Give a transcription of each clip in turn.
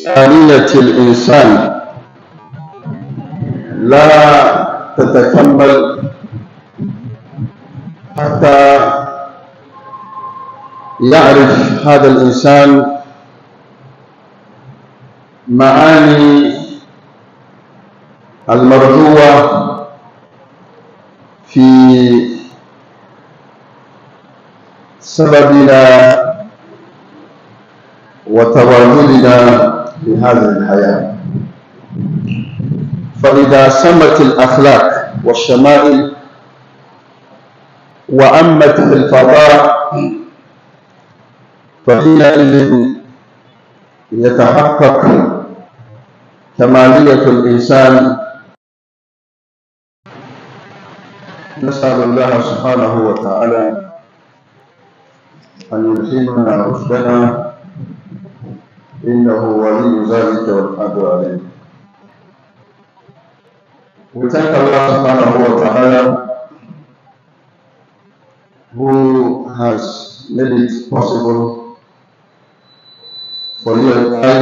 إنسانية الإنسان لا تتكمل حتى يعرف هذا الإنسان معاني المرجوة في سببنا وتواجدنا في هذه الحياة. فإذا سمت الأخلاق والشمائل وأمت في الفضاء فحينئذ يتحقق كمالية الإنسان. نسأل الله سبحانه وتعالى أن يلهمنا رشدنا إنه ولي ذلك والقادر عليه. We thank Allah subhanahu wa ta'ala who has made it possible for you and I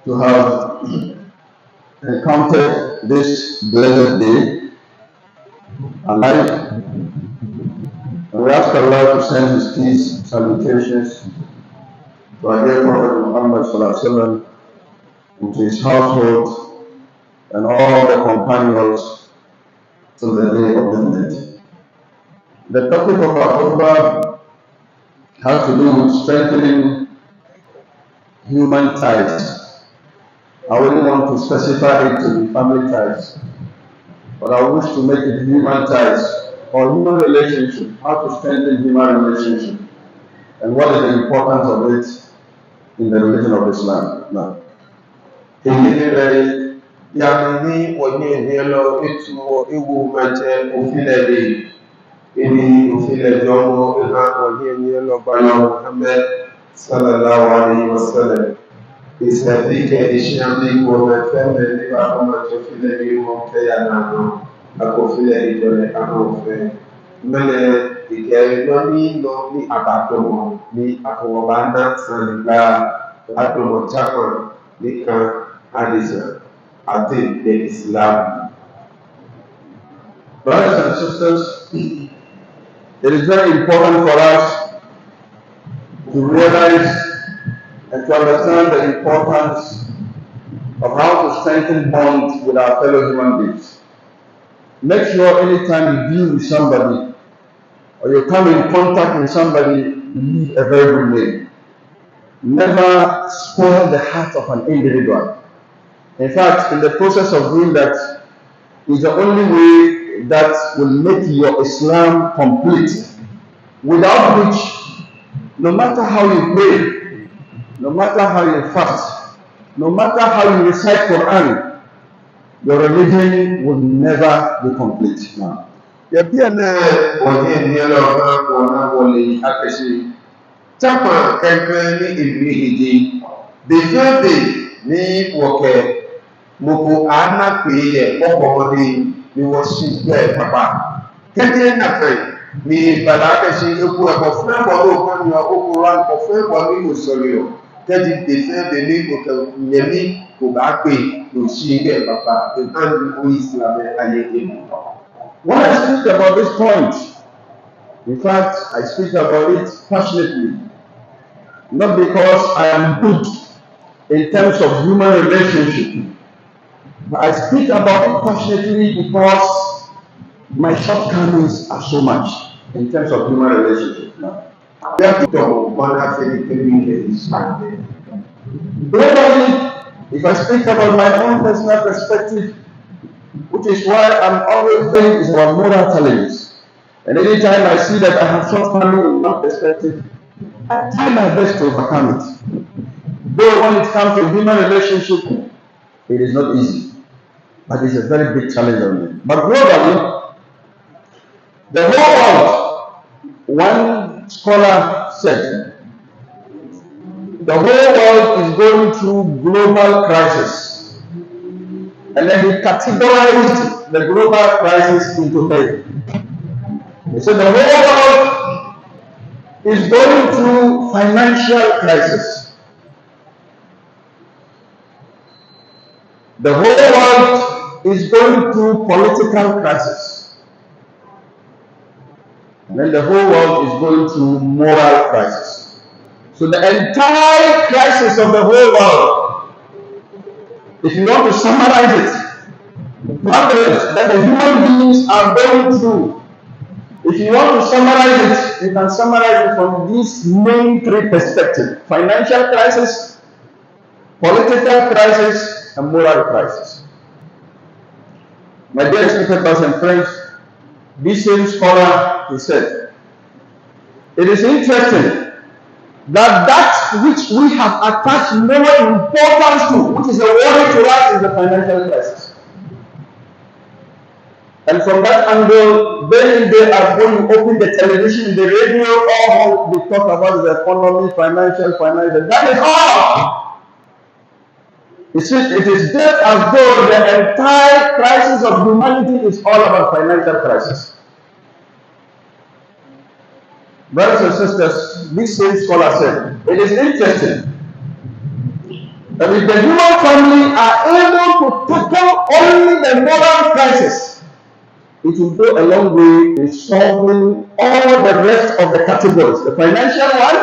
to have encountered this blessed day alive. And we ask Allah to send His peace, salutations to our dear Prophet Muhammad sallallahu alaihi wasallam, into his household and all the companions till the day of judgment. The topic of our khutbah has to do with strengthening human ties. I wouldn't want to specify it to be family ties, but I wish to make it human ties or human relationship, how to strengthen human relationship, and what is the importance of it in the religion of Islam. Now, Yamini wonye nielo etu ewu mache ofilede ini ofilede jongo ina wonye nielo bana Muhammad sallallahu alaihi wasallam isafike ishami ko mefeme ni ba ma ofilede mo kayana no akofilede jole anofe mele ike no ni abatomo ni akobana sanigba atomo chakon ni kan adisa I think the Islam. Brothers and sisters, it is very important for us to realize and to understand the importance of how to strengthen bonds with our fellow human beings. Make sure anytime you deal with somebody or you come in contact with somebody, you leave a very good name. Never spoil the heart of an individual. In fact, in the process of doing that is the only way that will make your Islam complete. Without which, no matter how you pray, no matter how you fast, no matter how you recite Quran, your religion will never be complete. Now, Moko ana peye okobodi ni woshipe papa kete na fe ni balaka shi eku e ko fun ko lo kan yo okuran ko fe ko ni usoriyo kete de fe de ni ko ke nyemi ko ba pe lo shipe papa the and who Islam aye. when I speak about this point, in fact, I speak about it passionately, not because I am good in terms of human relationship. But I speak about it passionately because my shortcomings are so much in terms of human relationship. Globally, if I speak about my own personal perspective, which is why I'm always saying it's about moral challenges. And anytime I see that I have shortcomings in my perspective, I try my best to overcome it. Though when it comes to human relationship, it is not easy. But it's a very big challenge on me. But globally, the whole world, one scholar said, the whole world is going through global crisis. And then he categorized the global crisis into three. He said the whole world is going through financial crisis. The whole world is going through political crisis. And then the whole world is going through moral crisis. So the entire crisis of the whole world, if you want to summarize it, that the human beings are going through, if you want to summarize it, you can summarize it from these main three perspectives: financial crisis, political crisis, and moral crisis. My dear respected and friends, this same scholar, he said, it is interesting that which we have attached more importance to, which is a worry to us, is the financial crisis. And from that angle, day in, day out, when you open the television, the radio, all they talk about the economy, financial. That is all. It is just as though the entire crisis of humanity is all about financial crisis. Brothers and sisters, this same scholar said, it is interesting that if the human family are able to tackle only the moral crisis, it will go a long way in solving all the rest of the categories, the financial one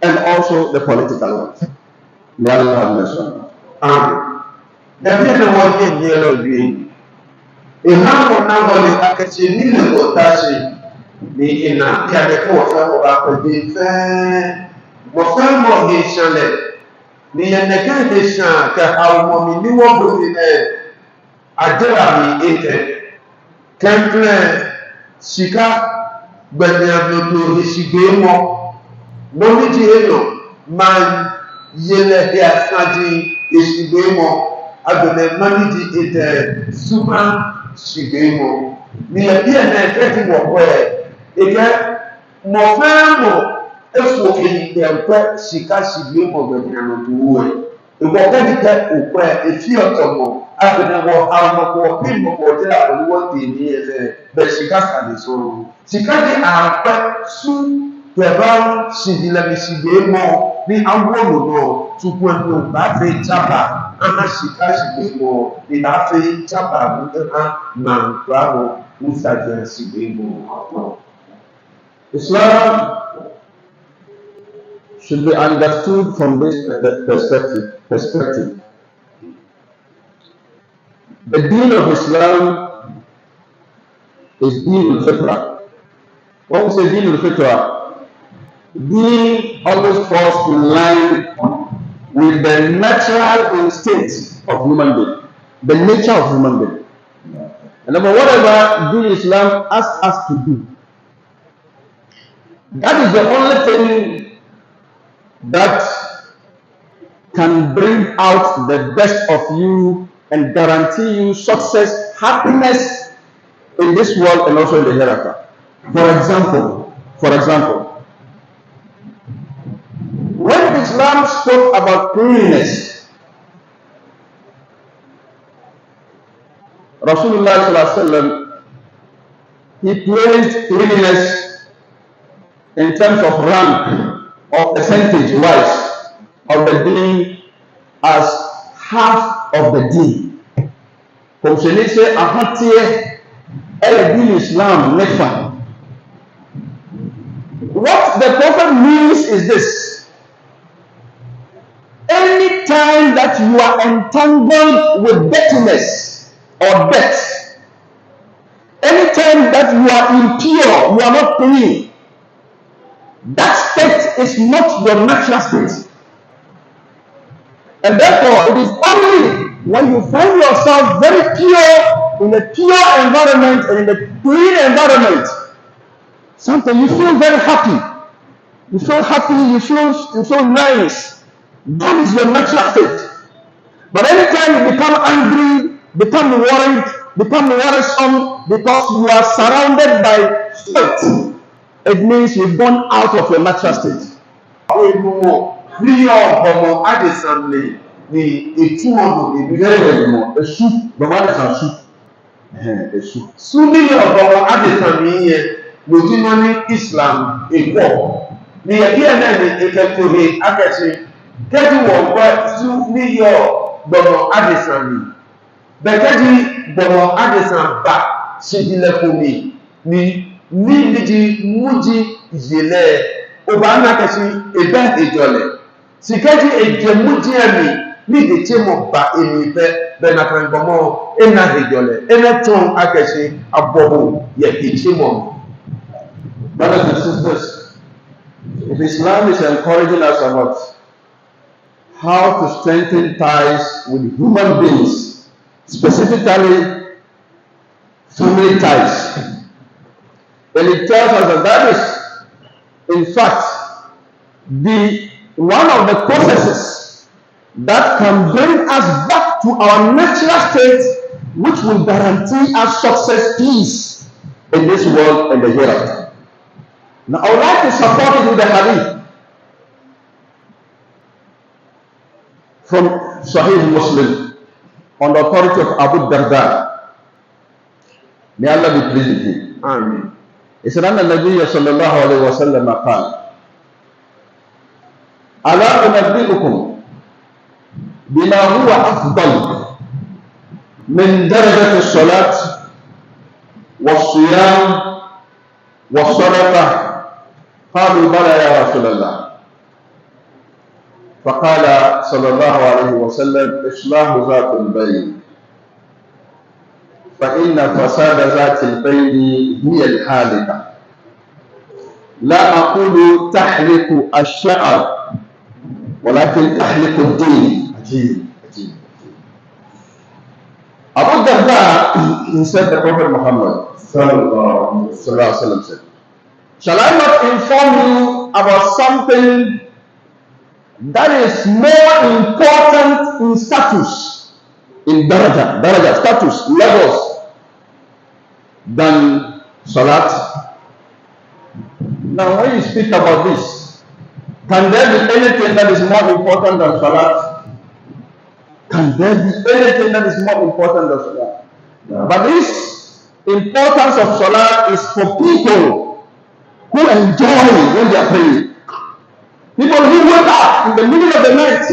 and also the political one. May Allah have mercy on us. Amen. David was in yellow green. A humble number of Akachi the in a Cadecota or the fair. Bofan Morgan the Negadation, how mommy knew what was in there. Adela mi ete kemple sika gbẹ̀dẹ̀ lòdò ìṣìgbè mọ́ lóríjì èèyàn máa yẹlẹ̀ bí àsájì ìṣìgbè mọ́ agbẹ̀dẹ̀ mọ́níjì ete súnmọ́ ìṣìgbè mọ́ ní ẹbí ẹ̀nà ẹ̀fẹ́ ti wọ̀pọ̀ ẹ̀ ẹ̀kẹ́ mọ̀ fẹ́ mọ̀ ẹ̀fọ́ ẹ̀pẹ́ sika ìṣìgbè mọ́ gbẹ̀dẹ̀ lòdò owó ẹ̀ ìwọ̀pẹ́ nìkẹ́ òkú ẹ̀ èfí ọ̀tọ̀ mọ́ agbẹ̀dẹ̀ wọ àwọn pín mọ̀pọ̀ jẹ́ àpòlúwọ́ tèmi ẹ̀fẹ́ bẹ̀ sika kàdé sọ̀rọ̀ sika ní àpẹ́ sún pẹ̀bá ṣìdìlẹ̀mìṣìgbè mọ́ ní awọ́lò náà tukú ẹni ò bá fẹ́ jábà áná sika ṣìgbè mọ́ ní bá fẹ́ jábà nígbà máa ń gbà wọ́n ń sàjẹ́ ṣìgbè mọ́. Islam should be understood from this perspective. The deen of Islam is deen al-fitra. When we say deen al-fitra, deen always falls in line with the natural instinct of human being, the nature of human being. And whatever deen Islam asks us to do, that is the only thing that can bring out the best of you and guarantee you success, happiness in this world and also in the hereafter. For example, when Islam spoke about cleanliness, Rasulullah sallallahu alaihi wasallam, he placed cleanliness in terms of rank or percentage wise of the deen as half of the deen. Comme je l'ai dit, en entier, elle dit l'Islam n'est pas. What the Prophet means is this: any time that you are entangled with dirtiness or debt, any time that you are impure, you are not clean, that state is not your natural state. And therefore, it is only when you find yourself very pure, in a pure environment and in a clean environment, sometimes you feel very happy. You feel happy, you feel nice. That is your natural state. But anytime you become angry, become worried, become worrisome because you are surrounded by sweat, it means you've gone out of your natural state. Ni etu ọ̀nà ìbílẹ̀ ìmọ̀ ẹ̀ṣù bàbá ẹ̀ka ṣù ẹ̀ṣù. Súnmí ọ̀bọ̀wọ̀ adìsàmì yẹn lójúmọ́ ní Islam èkó ní ẹbí ẹ̀ náà ní ìkẹ́kọ̀ọ́ akẹ́ṣe kẹ́tù wọ̀ gbọ́ súnmí yọ bono adesani bekaji bono adesan ba shidile komi ni niji muji yele obana kashi ebe ejole sikaji eje muji ami ni de chemo ba emi be na kan bomo ena ejole ena ton akashi abobo ye chemo. Brothers and sisters, if Islam is encouraging us about how to strengthen ties with human beings, specifically family ties, then it tells us that that is, in fact, one of the processes that can bring us back to our natural state, which will guarantee us success, peace in this world and the hereafter. Now, I would like to support it with a hadith from Sahih Muslim on the authority of Abu Darda. May Allah be pleased with him. Amen. He said, أن النبي صلى الله عليه وسلم قال: ألا أنبئكم بما هو أفضل من درجة الصلاة والصيام والصدقة؟ قالوا بلى يا رسول الله. فقال صلى الله عليه وسلم: إصلاح ذات البين، فإن فساد ذات البين هي الحالقة. لا أقول تحلق الشعر ولكن تحلق الدين. عجيب. Abu Darda, he said, the Prophet Muhammad sallallahu alaihi wasallam said, shall I not inform you about something that is more important in status, in daraja, status, levels, than salat? Now, when you speak about this, can there be anything that is more important than salat? Can there be anything that is more important than salat? No. But this importance of salat is for people who enjoy when they are praying. People who wake up in the middle of the night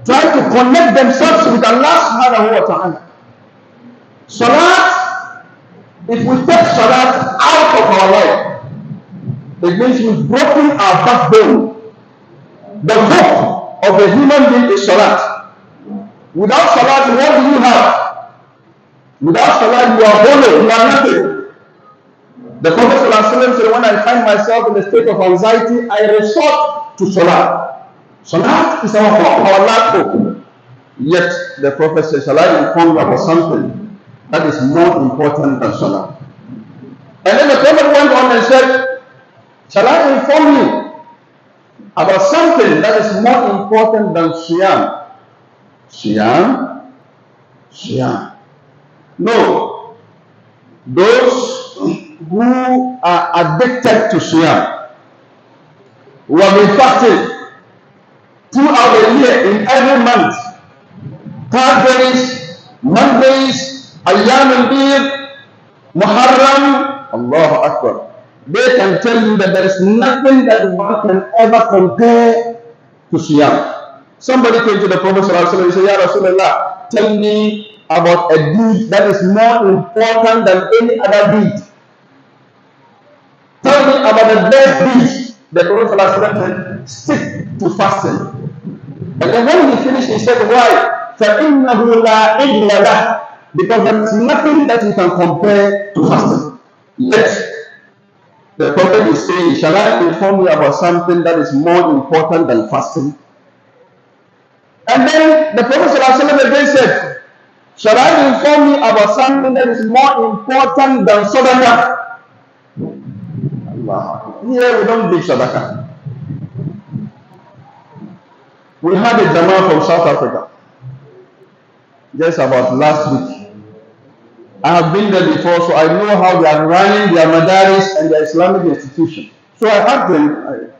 trying to connect themselves with Allah subhanahu wa ta'ala. Salat, if we take salat out of our life, it means we've broken our backbone. The hope of a human being is salat. Without salat, what do you have? Without salat, you are hollow, you are nothing. The Prophet ﷺ said, when I find myself in a state of anxiety, I resort to salat. Salat is our hope, our last hope. Yet the Prophet said, shall I inform you about something that is more important than salat? And then the Prophet went on and said, shall I inform you about something that is more important than siyam? Siyam. No. Those who are addicted to siyam, who have been fasting throughout the year in every month, Thursdays, Mondays, Ayyam al-Bid, Muharram, Allahu Akbar. They can tell you that there is nothing that one can ever compare to siyam. Somebody came to the Prophet ﷺ and said, Ya Rasulullah, tell me about a deed that is more important than any other deed. Tell me about the best deed. The Prophet ﷺ said, stick to fasting. And then when he finished, he said, why? فَإِنَّهُ لَا عِدْلَ لَهُ. Because there is nothing that you can compare to fasting. Yet, the Prophet is saying, shall I inform you about something that is more important than fasting? And then the Prophet ﷺ again said, shall I inform you about something that is more important than sadaqah? Allah. Here we don't give sadaqah. We had a Jama'ah from South Africa just about last week. I have been there before, so I know how they are running their madaris and their Islamic institution. So I asked them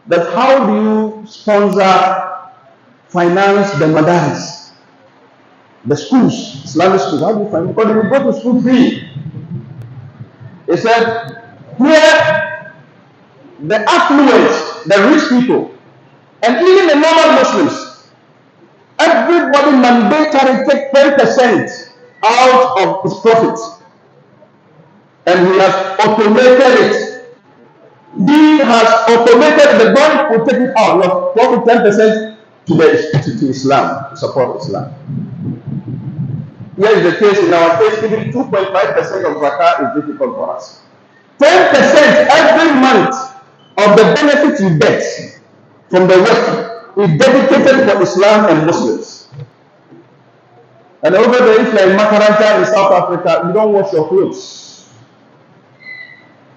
that how do you finance the madaris, the schools, Islamic schools? How do you finance? Because we go to school free. He said, here the affluent, the rich people, and even the normal Muslims, every everybody mandatory take 10% out of his profit. And he has automated it. He has automated the bank will take it out. Your profit 10% to Islam, to support Islam. Here is the case in our case, giving 2.5% of zakah is difficult for us. 10% every month of the benefit you get from the wealth is dedicated for Islam and Muslims. And over there, if you're in Makaranta in South Africa, you don't wash your clothes.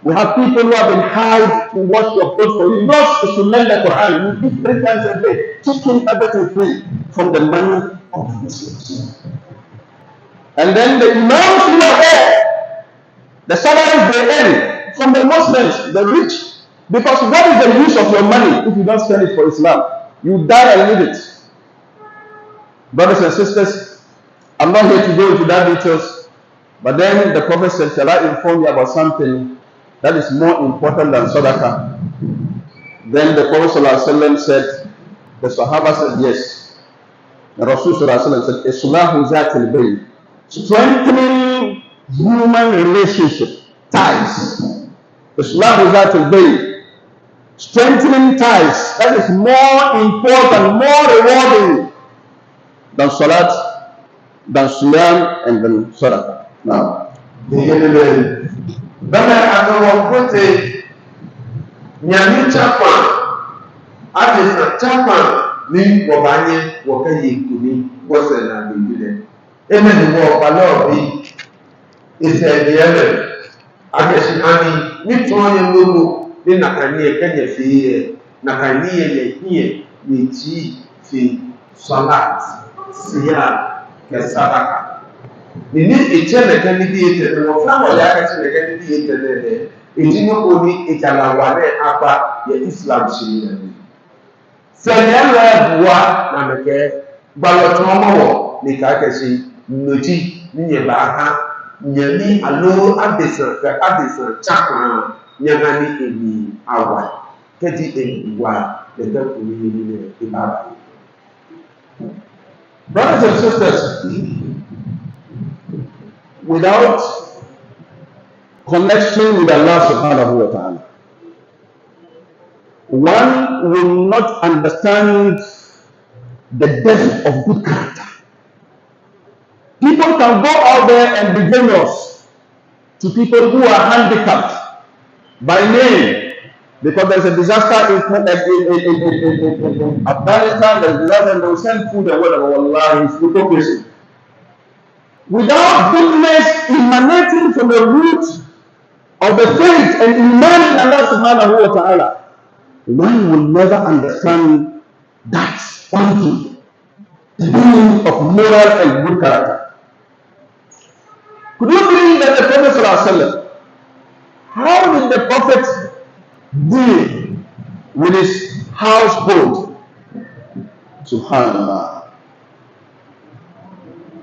We have people who have been hired to wash your clothes for you. Not to learn the Quran. You eat 3 times a day, taking everything free from the money of the Muslims. And then the imams who are there, the salaries they earn from the Muslims, the rich. Because what is the use of your money if you don't spend it for Islam? You die and leave it. Brothers and sisters, I'm not here to go into that details, but then the Prophet said, shall I inform you about something that is more important than sadaqah? Then the Prophet ﷺ said, the Sahaba said yes. The Rasul ﷺ said, Islahu zatil bayn, strengthening human relationship, ties. Islahu zatil bayn, strengthening ties. That is more important, more rewarding than salat, than siyam, and than sadaqah. Now, Bana akawakote nyami chapa ati chapa ni wabanye wakaye kuni wose na bibile eme ni wo balo bi isediele akeshi ani ni tonye lulu ni nakanie kenye fiye nakanie le hiye ni chi fi salat siya ke sadaka nini echele kani bi ete wo fa wo ya ka chele kani bi ete le ejino ko ni ejala wa ne apa ye Islam shiri ni se ne la bua na meke gbalo to mo wo ni ka ke si noti ni ye ba ha nyami alo abesa chakwa nyagani emi awa kedi ewa le da ko ni ni ibaba. Brothers and sisters, without connection with Allah subhanahu wa ta'ala, one will not understand the depth of good character. People can go out there and be generous to people who are handicapped by name, because there's a disaster in Afghanistan, there's a disaster, and they will send food and whatever. Allah is hypocrisy. Without goodness emanating from the root of the faith and iman in Allah subhanahu wa ta'ala, one will never understand that quality, the meaning of moral and good character. Could you believe that the Prophet ﷺ, how did the Prophet deal with his household? Subhanallah.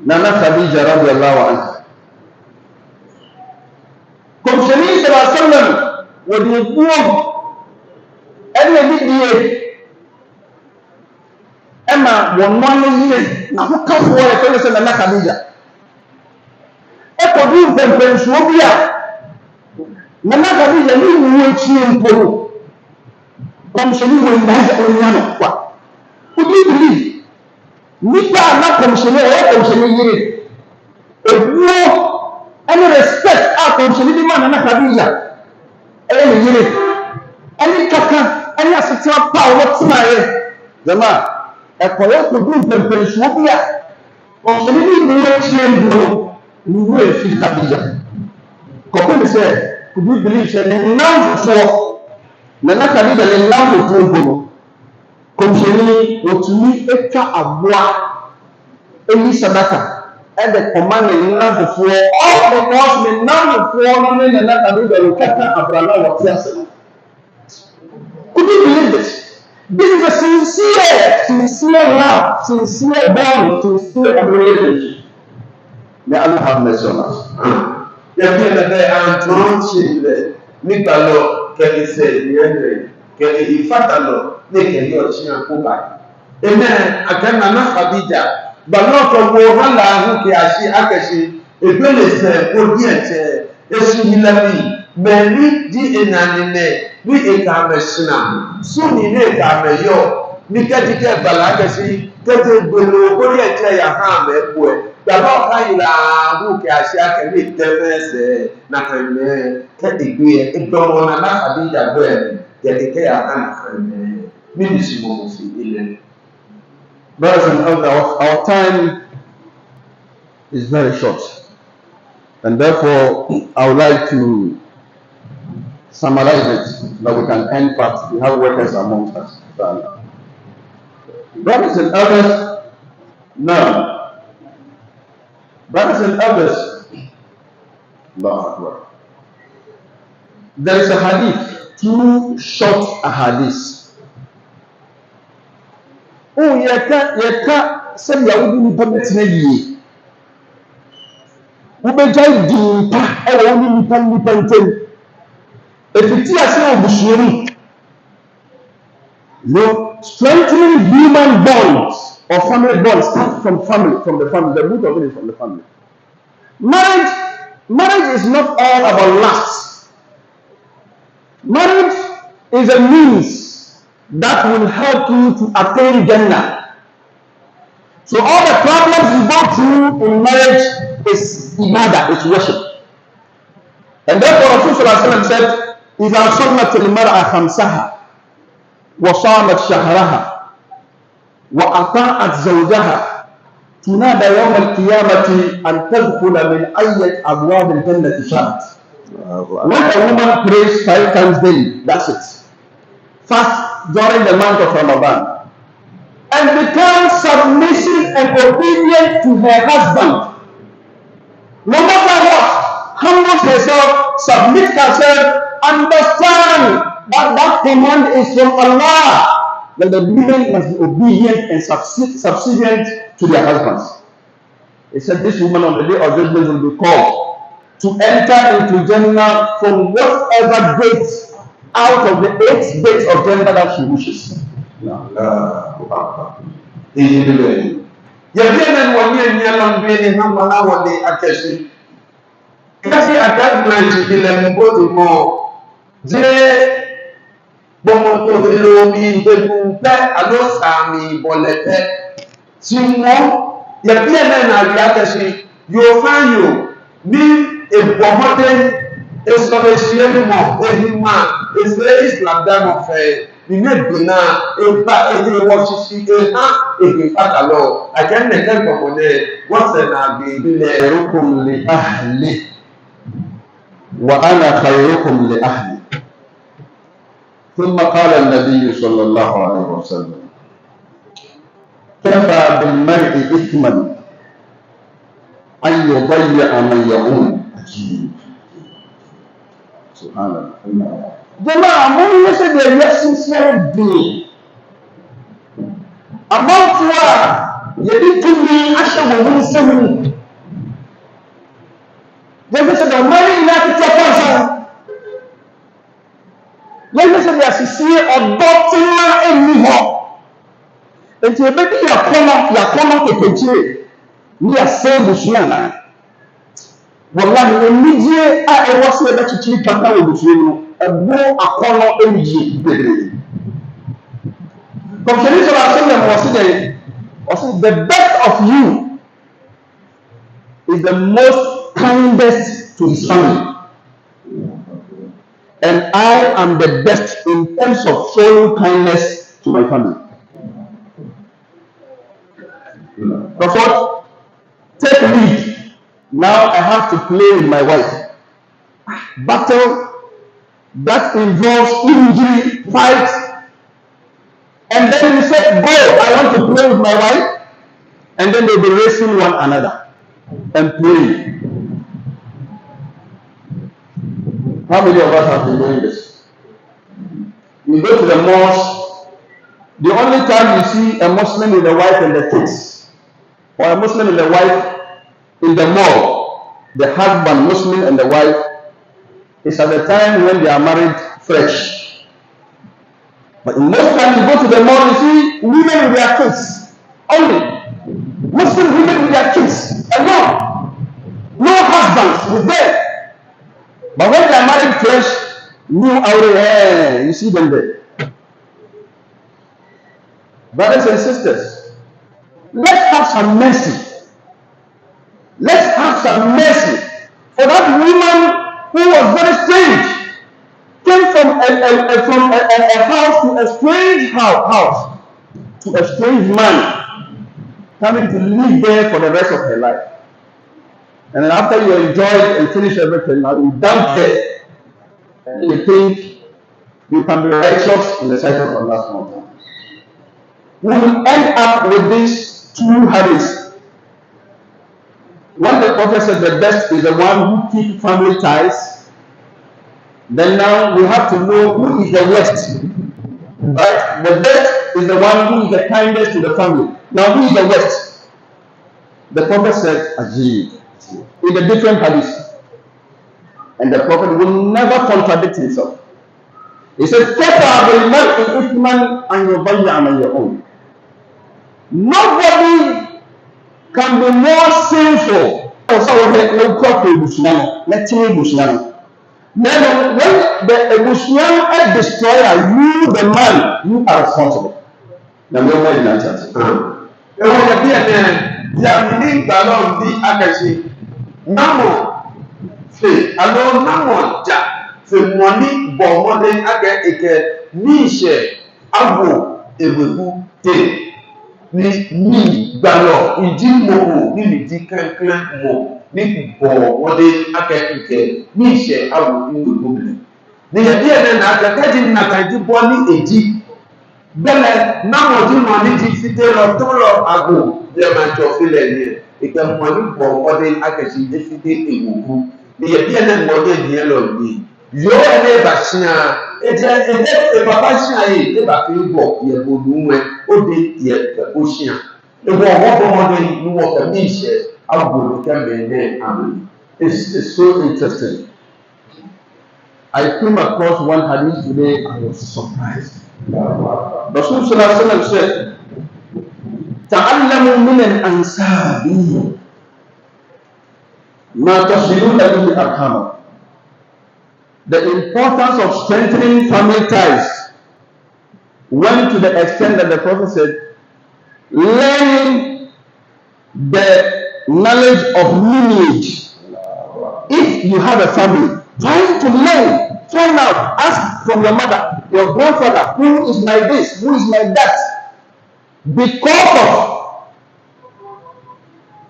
Nana Khadija radiallahu anha. Comme Sheikh sallallahu alayhi wa sallam, would you go any day? Emma, one morning years, now who comes for a person Nana Khadija? Echo do them when Shobia. Nana Khadija, you will cheer Polo. Come Sheikh will buy the Onyano. Would you believe? Nipa na komshene o komshene yire ebuo any respect a komshene di man na Khadija e yire any kaka any asetia pa o timaye jama e koyo to do pempensuo bia komshene di ni o chie ndu e fi Khadija ko be say could you believe say now for na Khadija le now to komsheni otumi etwa aboa eni sadaka and the command in land for all the laws in land for no na na do the kaka abrala what yes. Could you believe this? This is a sincere love, sincere bond, sincere relationship. May Allah have mercy on us. Yàtọ̀ ẹ̀dẹ̀ àǹtọ̀rọ̀ ṣe ilẹ̀ nígbà lọ kẹ́lí sẹ́ ìyẹn kẹ́lí ìfàtà lọ ní kẹ́lí ọ̀ṣìn àkóbá. Ẹ̀mẹ́ àgànnà náà Khadija but not a woman who can see Akashi, a village, a similarly, many did in an innate, we a camera, soon in a camera, yo, Nika Balagasi, Tete Bulu, Ham, Baba who can see I can read the Nakan, Teddy, it don't want to be that way, yet the care and Ministry. Brothers and elders, our time is very short, and therefore I would like to summarize it that we can end fast. We have workers amongst us. Brothers and elders, now, brothers and elders, Allahu Akbar. There is a hadith, two short hadiths. Oh, yeka, say Yahudi nipa metina yie. Ubejai di pa, ewa nipa ntem. Efiti ase obusuori. No, strengthening human bonds or family bonds start from family, from the family. The root of it is from the family. Marriage is not all about lust. Marriage is a means that will help you to attain Jannah. So all the problems you go through in marriage is ibadah, is worship. And therefore Rasulullah said, إِذَا صَلَّتِ الْمَرْأَ خَمْسَهَا وَصَامَتْ شَهْرَهَا وَأَطَاعَتْ زَوْجَهَا تُنَادَى يَوْمَ الْقِيَامَةِ أَنْ تَدْخُلَ مِنْ أَيَّةِ أَبْوَابِ الْجَنَّةِ شَاءَتْ. When a woman prays 5 times daily, that's it. Fast during the month of Ramadan and becomes submissive and obedient to her husband. No matter what, humbles herself, submits herself, understand that that command is from Allah, that the women must be obedient and subservient to their husbands. He said this woman on the day of judgment will be called to enter into Jannah from whatever gate out of the 8 gates of Jannah that she wishes. You'll find you being a promoted it's not a shame of any man. It's very Islam done of a Bina, in fact, if you watch it, if you fact alone, I can't make them from there. What's an Abi? خيركم لأهلي وأنا خيركم لأهلي. ثم قال النبي صلى الله عليه وسلم كفى بالمرء إثما أن يضيع من يعون. Subhanallah. Jama'a mun yi sai da yasin siyar da amma kuwa ya dukkan ashabu mun sani da bisa da mari na ta kwasa ya bisa da sisi odotin ma eni ho enti ebe bi ya kono kekeje ni ase busuya na wallahi emidie a ewo se da chichi pata wo busuya no ebo akono emidie bedere Company so the best of you is the most kindest to his family. And I am the best in terms of showing kindness to my family. Prophet, take lead. Now I have to play with my wife. Battle that involves injury, fight. And then he said, go, I want to play with my wife. And then they'll be racing one another and playing. How many of us have been doing this? You go to the mosque, the only time you see a Muslim with a wife and the kids, or a Muslim and the wife in the mall, the husband, Muslim and the wife, is at the time when they are married fresh. But in most times you go to the mall, you see women with their kids only. Muslim women with their kids alone. No husbands with them. But when they are married fresh, new aure, you see them there. Brothers and sisters, let's have some mercy. Let's have some mercy for that woman who was very strange. Came from a house to a strange house, to a strange man, coming to live there for the rest of her life. And then after you enjoy and finish everything, now you dump there, and you think you can be righteous in the sight of Allah. We will end up with these two hadiths. When the Prophet said the best is the one who keeps family ties, then now we have to know who is the worst. Right? The best is the one who is the kindest to the family. Now who is the worst? The Prophet said Ajib in a different hadith. And the Prophet will never contradict himself. He said, nobody can be more sinful. Then when the Muslim destroyer, you the man, you are responsible. Now we are in that church. Fe alo namo ja fe moni bo modern aga eke nishe abo ewehu te ni gbalo idi mo ni di kankan mo ni bo modern aga eke nishe abo ewehu ni ye na aga kaji na kaji bo ni eji bele namo di mo ni di fitelo tolo ago ye ma jo file ni eke mo ni bo modern aga ji efite ewehu ni ye bien na mo de yellow ni yo ene ba sia e papa sia e ba fi bo ye bo nuwe o de ye o sia e bo mo de ni wo ka mi se abu ka me ne amen. It's so interesting. I came across one hadith today. I was surprised. Rasul sallallahu alaihi wasallam said, "Ta'allamu min al-ansabi ma tasiluna bihi arhamakum." The importance of strengthening family ties went to the extent that the Prophet said, learning the knowledge of lineage. If you have a family, try to learn, find out, ask from your mother, your grandfather, who is my this, who is my that, because of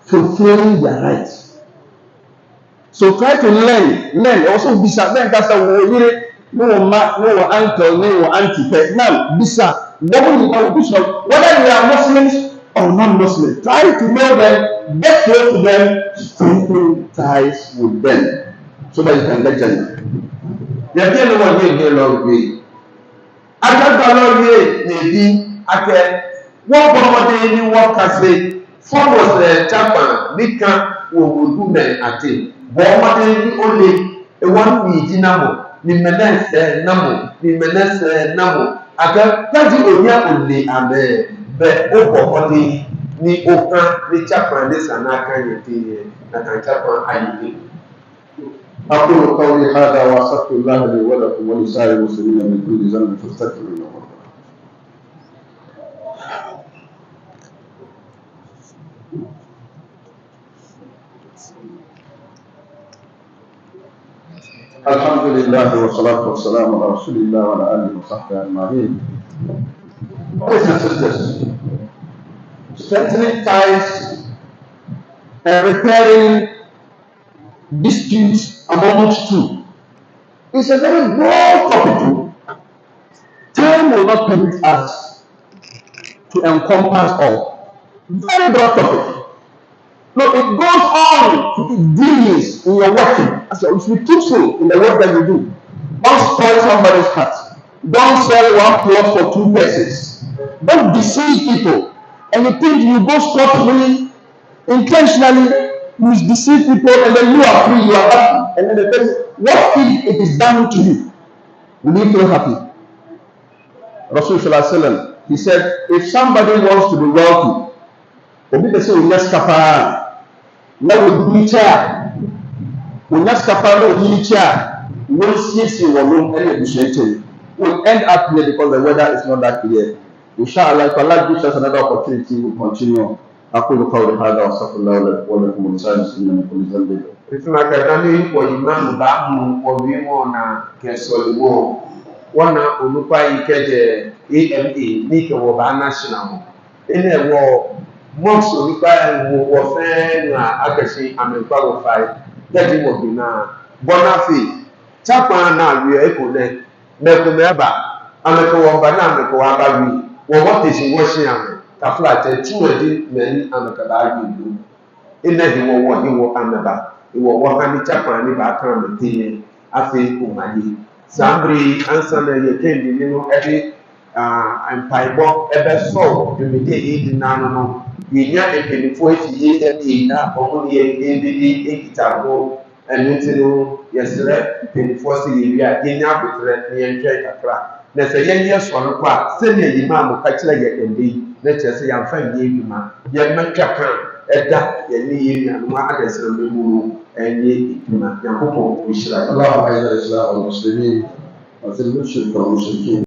fulfilling their rights. So try to learn. Also, bisa then that's a no uncle, no auntie. Now, bisa whether you are Muslims or non-Muslims, try to know them, get close to them, strengthen ties with them, so that you can get Jannah. Ya bien no wa ye lo gbe. Agagba lo ye ni di ake won bo de ni won kase fọwọ́ sẹ̀ chapa nìkan òwòdú mẹ́ àti bọ́ọ̀mọdé ní ó lè ewọ́n ní ìdí námọ̀ ní mẹ́lẹ́sẹ̀ námọ̀ ní mẹ́lẹ́sẹ̀ námọ̀ àgbẹ̀ láti òní àpòlè àmẹ́ bẹ́ ó bọ̀ọ̀mọdé ní ọkàn ní chapa ní sànáka yẹn ti yẹ nàkàn chapa ayé. أقول قولي هذا وأستغفر الله لي ولكم ولسائر المسلمين من كل ذنب فاستغفروه. الحمد لله والصلاة والسلام على رسول الله وعلى آله وصحبه أجمعين. Brothers and sisters, strengthening ties and repairing disputes amongst two is a very broad topic. Time will not permit us to encompass all. Very broad topic. No, it goes on to dealings in your working. So you should be truthful in the work that you do. Don't spoil somebody's heart. Don't sell one plot for two persons. Don't deceive people. And you think you go scot-free intentionally. You deceive people and then you are free, you are happy. And then the person, what if it is done to you? Will you feel happy? Rasul sallallahu alaihi wasallam, he said, if somebody wants to be wealthy, obi pɛ sɛ ɔnya sika paa na wɔdi kyɛ a ɔnya sika paa na ɔdi kyɛ a wɔnsiesie wɔn ɛne abusua nkyɛn will end up here because the weather is not that clear. Inshallah, if Allah gives us another opportunity, we'll continue. أقول قولي هذا وأستغفر الله ولكم ولسائر المسلمين من كل ذنب. Ifuna kadani kwa imam bamu kwa wimo na kesolimo wana onupa ikeje AMA ni ke wo ba national ene wo monks onupa wo fe na akashi amempa wo fai jadi wo bina bonafi chapa na wi ekole meko meba ameko wo ba na ameko wa ba wi wo what is wo hia kafla te tuwedi mani ameka ba wi ene hi wo ameba iwo wahani chapa ni ba kan metini afi umani sambri ansana ye kendi ninu edi empaibo ebe so dumide edi nanu no yinya epenifo efi ye na omu ye edi ekitabo enutinu yesere epenifo si yiria yinya abutre ni entwe kakra na se yenye so no kwa se ne yima mo ka kire ye endi na chese ya mfa ye eduma ye matwa kan eda ye ni ye nanu adesere memuru أني إتمنى يقوم بشراء اللهم أعز الإسلام والمسلمين وذل الشرك والمشركين